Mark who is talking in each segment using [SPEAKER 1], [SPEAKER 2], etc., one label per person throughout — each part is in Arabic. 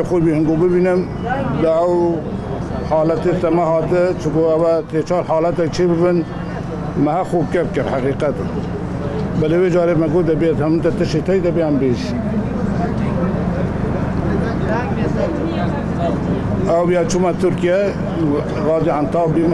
[SPEAKER 1] خوبی هنگو ببینم دعو حالت تماهات چگو اوا تیچار حالت چی ببین ما خوب کب کر حقیقت بلوی جاره مگو دبیت هم تشتی دبیان بیش او بیا چوما ترکیه غادي عن طابي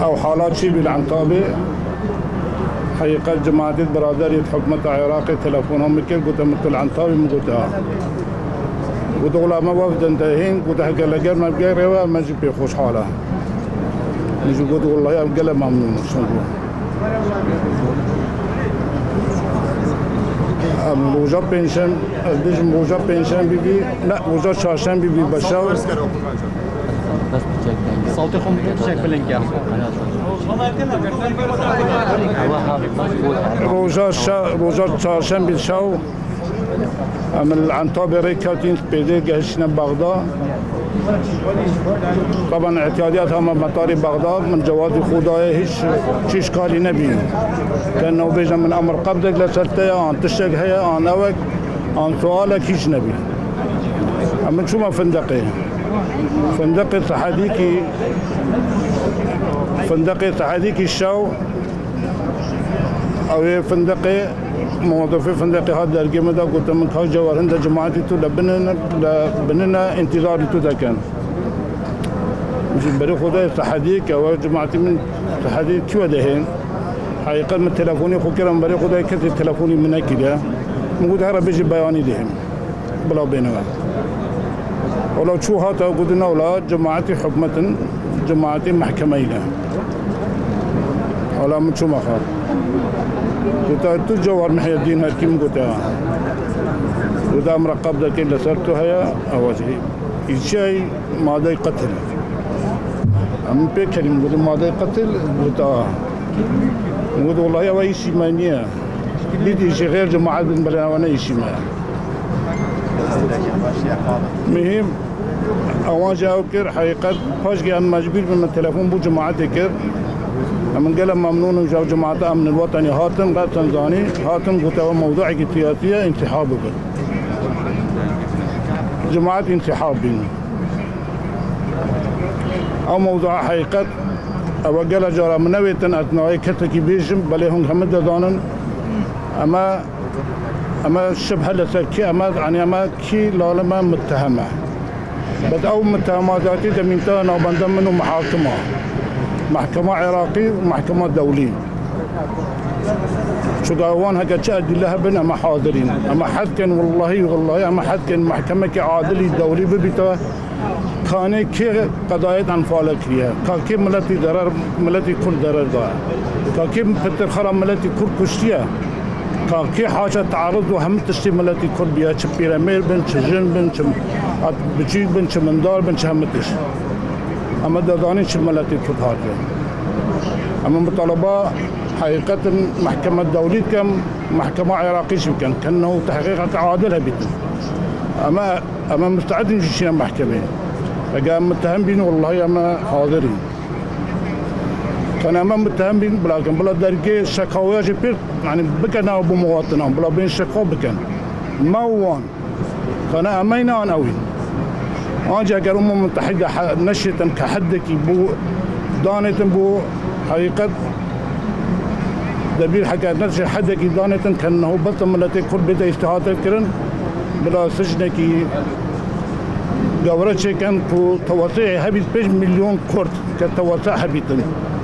[SPEAKER 1] او حالات شي بالعنطابي حقيقة جماعة برادرية حكومة العراق تلفونهم مكير قلت مثل عنطابي مقلتها قلت والله ما وفد انتهين قلت حكا لقر ما بقى روا ما جيب خوش حالة نجي قلت والله يا بقى ممنون شنو وجا بنشن ديج وجا بنشن بيبي لا وجا شاشن بيبي بشاور
[SPEAKER 2] صوتكم تشك بالانكار
[SPEAKER 1] روجا شاشن بالشاو من العنطابي ريكاتين بيدي جهشنا بغداد طبعا اعتياداتها من مطار بغداد من جواز خداي هيش شيش كالي نبي كانه بيجا من امر قبضك لسلتها ان تشك هي ان اوك ان سؤالك هيش نبي اما شو ما فندقي صحاديكي الشاو او فندقي موظفي فندقي هذا درجة مدى قلت من كاو جوار هند جماعتي تو لبننا انتظاري تو ده كان مش بري خداي صحاديك او جماعتي من صحاديك شو دهين حقيقة من تلفوني خو كرم بري خداي كتب تلفوني من كده موجود هرب بيجي بياني دهم بلا بينه ولو شو هاتا قلنا ولا جماعتي حكمة جماعتي محكمينا ولا من شو ما خاف قلت تجوار محي الدين هالكيم قلت مرقب ذاك اللي صرته هيا أواجهي الشيء ماذا قتل أم بكلم قلت ماذا قتل قلت والله يا ويشي مانيا بدي شيء غير جماعة بن بلنا وانا يشي ما مهم أواجه أوكر حقيقة فاش جاء مجبور من التلفون بو جماعة كر من قال ممنون وجاو جماعة أمن الوطني هاتم قال تنزاني هاتم قلت موضوع سياسية انسحاب جماعة انسحاب أو موضوع حقيقة أو قال جرى منوي أثناء كتكي بيجم بليهم حمد دانن أما الشبهة لسكي أما كي لالما متهمة بس أو متهمات ذاتي دمينتا نوبندم منه محكمة عراقي ومحكمة دولية شو قاوان هكا شاد الله بنا ما حاضرين أما حد كان والله أما حد كان محكمة كعادلي دولي ببيتا كان كي قضايا أنفال كريا كي ملتي ضرر ملتي كل ضرر ضاع كي فتر خرام ملتي كل كشتيا كي حاجة تعرض وهم تشتي ملتي كل بيا بيرامير بن شجن بن بجيك بن مندار بن همتش أما داداني شمالاتي كتهاتي أما مطالبة حقيقة محكمة دولية كم محكمة عراقية كان كأنه تحقيق عادلها بيتنا أما مستعد نجيشنا محكمة فقام متهم بين والله أما حاضرين كان أما متهم بين بلاكن بلا درجة شكاوى جبير يعني بكنا أبو مواطنهم بلا بين شكاوى بكن ما وان كان أمينا أنا أوي أجا قال المتحدة نشطا كحدك بو دانة بو حقيقة دبير حكاية نشط حدك دانة كأنه بطل ملتي كل بدا اجتهاد كرن بلا سجنك قورتش كان توسيع هبيت بيج مليون كرد كتوسع هبيتن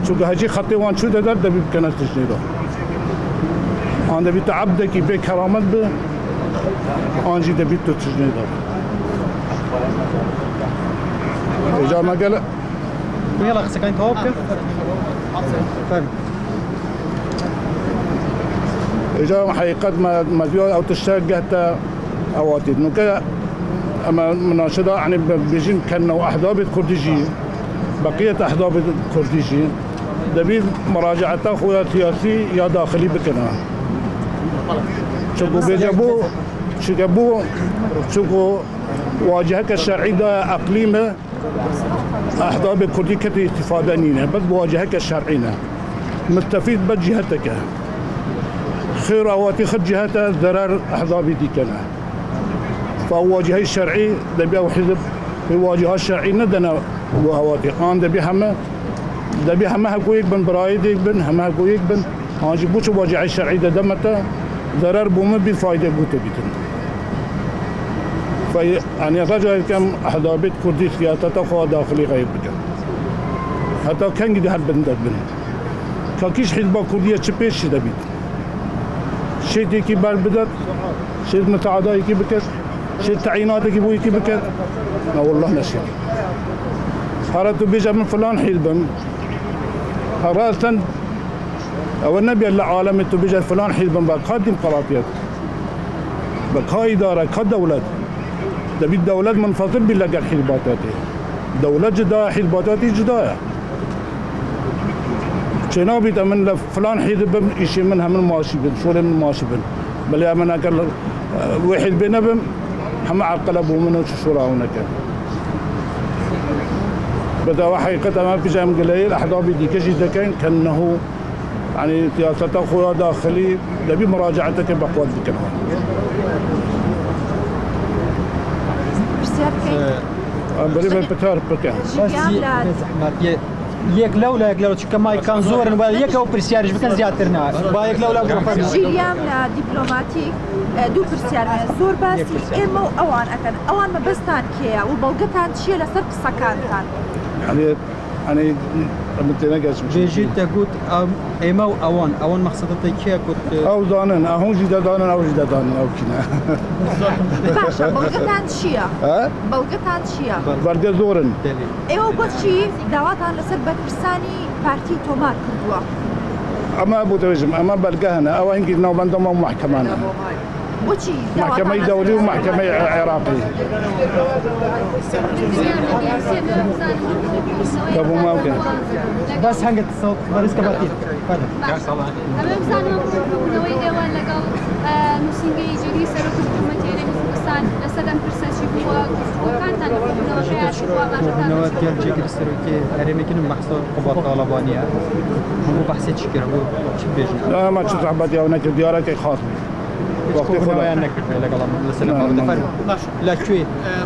[SPEAKER 1] شو هجي خطي وان شو ده دبيب كانت تجنيده أنا دبيت عبدك بكرامة به أنجي دبيت تجنيده إجا ما قال
[SPEAKER 2] يلا سكين توبك فهم
[SPEAKER 1] إجا حقيقة ما ديو أو تشتاق حتى أواتيد نو كذا أما مناشدة يعني بيجين كانوا أحزاب الكرديجي بقية أحزاب الكرديجي دبير مراجعة أخويا سياسي يا داخلي بكنا شكو بيجابو شكو واجهك الشرعي ده أقليمه أحزاب الكردي كتي استفادة نينا بس بواجهك الشرعينا مستفيد بجهتك خير أواتي خد جهتها ضرر أحزابي دي كنا فواجهه الشرعي دبي او حزب في واجهه الشرعي ندنا وهواتي قان دبي همها كويك بن برايد بن همها كويك بن هاجي بوش واجهه الشرعي دمته ضرر بوم بالفائده بوته بيتن في يعني رجع كم حدابت كردي سياسته خو داخلي غيب بك حتى كان قد هالبن دبن كاكيش حزب كرديه تشبيش دبيت شيء كي بالبدت شيء متعادى كي بكت شيء تعيينات كي بوي كي بكت لا والله نشيد هرت بيجا من فلان حزب راسا او النبي العالم تبيجا فلان حزب بقدم قراتيات بقى اداره كدوله دبي الدوله منفصل باللقى الحزباتاتي دوله جدا حزباتاتي جدا شنو من فلان حزب شيء منها من ماشي بن شو من ماشي بن بل يا من اكل واحد بنبم هم عقلبوا منه شو راونا كان بدا حقيقه ما في جام قليل احداث دي كشي كان كانه يعني سياسته خويا داخلي دبي مراجعتك بقوات ذكرها بري بالبتار بكا
[SPEAKER 2] يك لولا كما كان زور ولا يك او برسيارج بكن زياترنا با يك لولا
[SPEAKER 3] جيريام لا دبلوماتيك دو برسيار زور باسي ايمو اوان اكن اوان ما بستان كيا وبلغتان شي لسر سكانتان
[SPEAKER 1] يعني مثل نجاش
[SPEAKER 2] جيت تقول ايمو اوان مقصدتي كيا كنت
[SPEAKER 1] او دانن اهو جدا دانن او جدا دانن او كنا
[SPEAKER 3] باشا بلغتان شيا
[SPEAKER 1] ها
[SPEAKER 3] بلغتان شيا
[SPEAKER 1] برد زورن
[SPEAKER 3] ايوه بوشي دعواتان لسر برساني بارتي تومار كردوا
[SPEAKER 1] اما ابو توجم اما بلقاهنا او انك نو بندم محكمانا
[SPEAKER 3] وشي
[SPEAKER 1] محكمة دولي ومحكمة عراقي ابو ممكن
[SPEAKER 2] بس هنگت صوت بريس كباتين تفضل
[SPEAKER 4] يا سلام اما بزانم نوي ايوان لقال نسينجي جدي سر حكومه يعني مستان لسدن برسشي هو وكان تاني
[SPEAKER 2] نو ديال جيك السروكي هرمي كن محصول قبا طالبانيه هو بحث تشكر هو تشبيجنا
[SPEAKER 1] لا ما تشوف عبادي او نك ديارك خاص
[SPEAKER 2] وقت خدا انك لقال لسنه لا شوي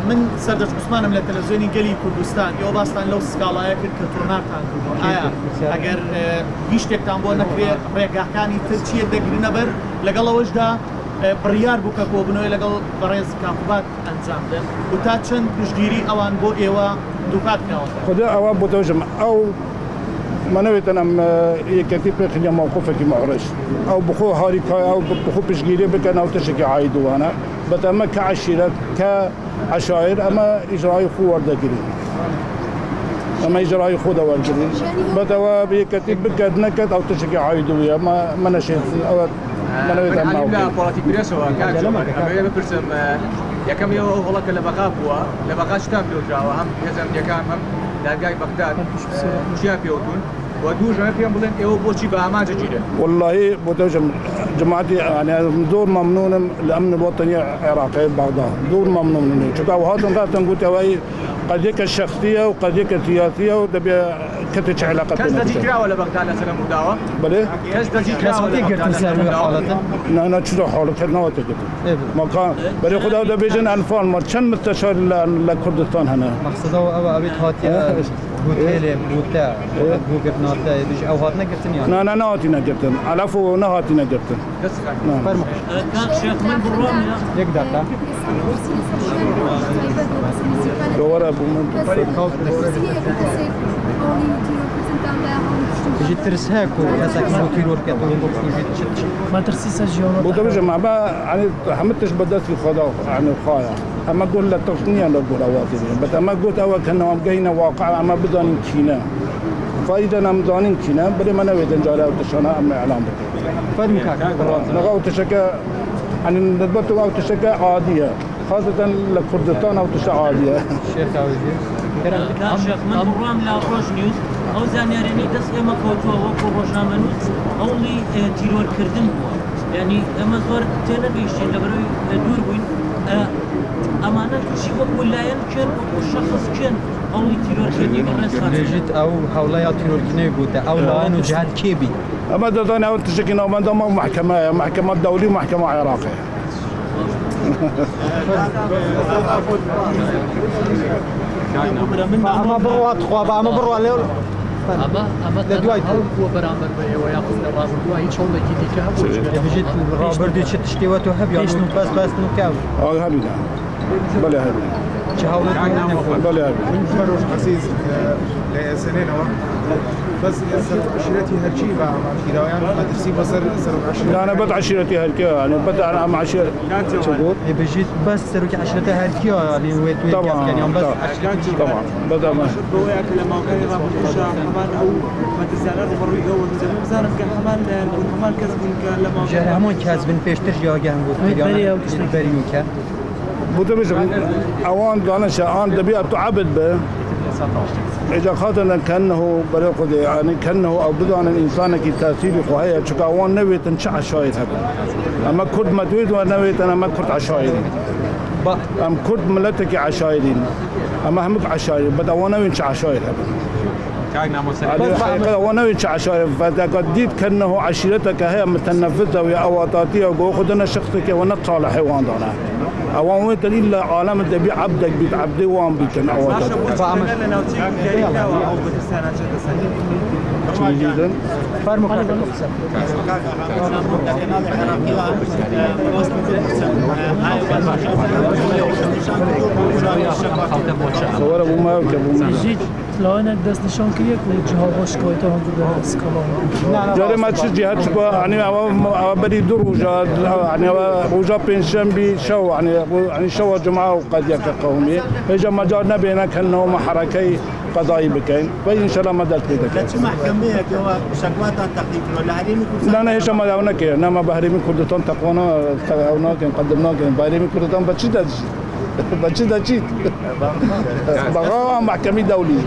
[SPEAKER 5] من سردش عثمان من التلفزيوني قالي كردستان يو باستان لو سكالايا كتورنارتان آیا اگر هیچ تکتان بو نکری ڕێگاکانی تر چیە دەگرنە بەر لەگەڵەوەشدا بڕیار بووکە بۆ بنەوەی لەگەڵ بەڕێز کاکوبات ئەنجام بدەن و تا چەند پشتگیری ئەوان بۆ ئێوە دووکاتکەوە
[SPEAKER 1] خدا او ابو توجم او منويت انا يكتب خلي موقفك معرش او بخو هاريكا او بخو بشجيري بكن او تشكي عايدو انا بتما كعشيرات كعشائر اما اجراء خو وردقري اما اجراء خو دوردقري بتوا بيكتب بكد نكد او تشكي عايدو يا ما نشيت او منويت انا
[SPEAKER 6] لا بوليتيك بريسو كان انا بپرسم یکم یو هوڵە کە لە بەقا بووە لە بەقا شتان پێوتراوە هەم هێزم یەکان هەم دادگای بەغداد چیان پێوتون و دوو ژەمە پێم بڵێن ئێوە بۆچی بە ئاماجە گیرن
[SPEAKER 1] والله بوتوجم جماعتي يعني دور ممنون الامن الوطني العراقي بغداد دور ممنون منه شكا وهذا غاتن قلت واي قضيه الشخصيه وقضيه السياسيه ودبي كتش علاقه
[SPEAKER 6] کەس دەجی کراوە لە بەغداد لەسەر موداوە
[SPEAKER 1] بله
[SPEAKER 6] کەس دەجی کراوە لە
[SPEAKER 2] قلت سر حالته
[SPEAKER 1] انا شنو حالك نوت قلت ما كان بري خدا ده بيجن انفال ما كان مستشار لكردستان هنا
[SPEAKER 2] مقصده او ابيت هاتيا بوتيل بوتا بوقت ناتا يدش او هاتنا قلتني يعني
[SPEAKER 1] انا ناتي نقتن علفو نهاتي نقتن
[SPEAKER 2] فرمو
[SPEAKER 7] شيخ من بالروم
[SPEAKER 2] يقدر لا
[SPEAKER 1] دور ابو من
[SPEAKER 2] جيت ترسهاك وهذاك موتيرور كاتو جيت
[SPEAKER 7] ما ترسي سجيون
[SPEAKER 1] بوتوجم ما يعني حمدتش بدات في خدا يعني خايا اما اقول لك تصنيع نقول اواتي بس اما قلت اول كنا بقينا واقع اما بدون كينا فاذا انا مدانين كينا بدي ما نويت نجالا وتشانا اما اعلام بك
[SPEAKER 2] فرمكاك
[SPEAKER 1] نغاو تشكا يعني نضبط او تشكا عاديه خاصه لكردستان او تشكا عاديه
[SPEAKER 2] الشيخ عاوزي
[SPEAKER 7] لا شيخ من بالروم لا روج نيوز او زانياريني دس اما كوتو وكو روجنامه نوز اونلي تيرور كردن هو يعني اما زور تلفزيون لبروي دور بوين امانه شي ولايان كان وشخص كان اونلي تيرور كردن
[SPEAKER 2] جيت او حوالي تيرور كني بوتا او لانه جهاد كيبي
[SPEAKER 1] اما داني او تشكي نو محكمه دوليه ومحكمه عراقيه
[SPEAKER 2] اما بڕات خوا بە ئەمە بڕوا لێ
[SPEAKER 8] ئەمە هەڵبووە بەرامبەر بەوە یاخود لە ڕابردووە هیچ هەوڵێکی دیکە هەبوو
[SPEAKER 2] بژیت ڕابردوو چ تشتێوە تو هەبی بەس بەستن و کاو
[SPEAKER 1] هبي بلا هبي
[SPEAKER 2] چه هەوڵێت
[SPEAKER 1] بلا هبي
[SPEAKER 9] فروش عزيز لسنين بس عشيرتي هالشي مع كيراويان مدرسي بصر صار عشيرتي
[SPEAKER 1] انا بد عشيرتي هالكي يعني بد انا مع عشيرتي
[SPEAKER 2] بژیت بەس سەرۆکی عشرەتە هەرکیە ینی وێت
[SPEAKER 1] طبعا
[SPEAKER 2] بەس
[SPEAKER 1] طبعا بدا ما
[SPEAKER 10] بۆیە کە لە ماوەکانی ڕابردووشە هەمان ئەو مەترسیانە ڕوبەڕووی ئەوە بزانم کە هەمان کەس بوون کە لە
[SPEAKER 2] ژێر هەمووان کەس بن پێشتر جیاگەهان بوو بەریوکە
[SPEAKER 1] بوتمش اوان دانش ان دبي تعبد به اذا خاطر كانه بريق يعني كانه او بدون الانسان كي تاثير وهي تشكاوان نويت انشع شايد هذا اما كنت مدويد ونويت انا ما كنت عشايد ام كنت ملتك عشايدين اما همك عشايد بدا وانا وين عشايد هذا وانا وين عشايد فقد ديت كانه عشيرتك هي متنفذه ويا اواتاتي وخذنا شخصك ونطلع حيوان دانا اوان وين الا عالم تبي عبدك بيت عبدي وان بيكن اواتاتي جديدا
[SPEAKER 2] فارمو
[SPEAKER 1] صور ابو ما
[SPEAKER 8] جيت لو انا دست نشان كريه که جواب شکایت هم بوده اسکالا
[SPEAKER 1] جاري ما تشي جهات شكو يعني بدي دور وجا يعني وجا بنشنبي شو يعني شو جماعه وقضيه قوميه اجا مجال نبينا كانه حركه قضائي بكين فان شاء الله ما دلت بيدك
[SPEAKER 11] لا محكمه كوا شكوات تقديم ولا عريم
[SPEAKER 1] لا انا ايش ما داونا كي انا ما بهريم كردتون تقونا تقونا كن قدمنا كن بهريم كردتون بتشد بتشد جيت بقى محكمه دوليه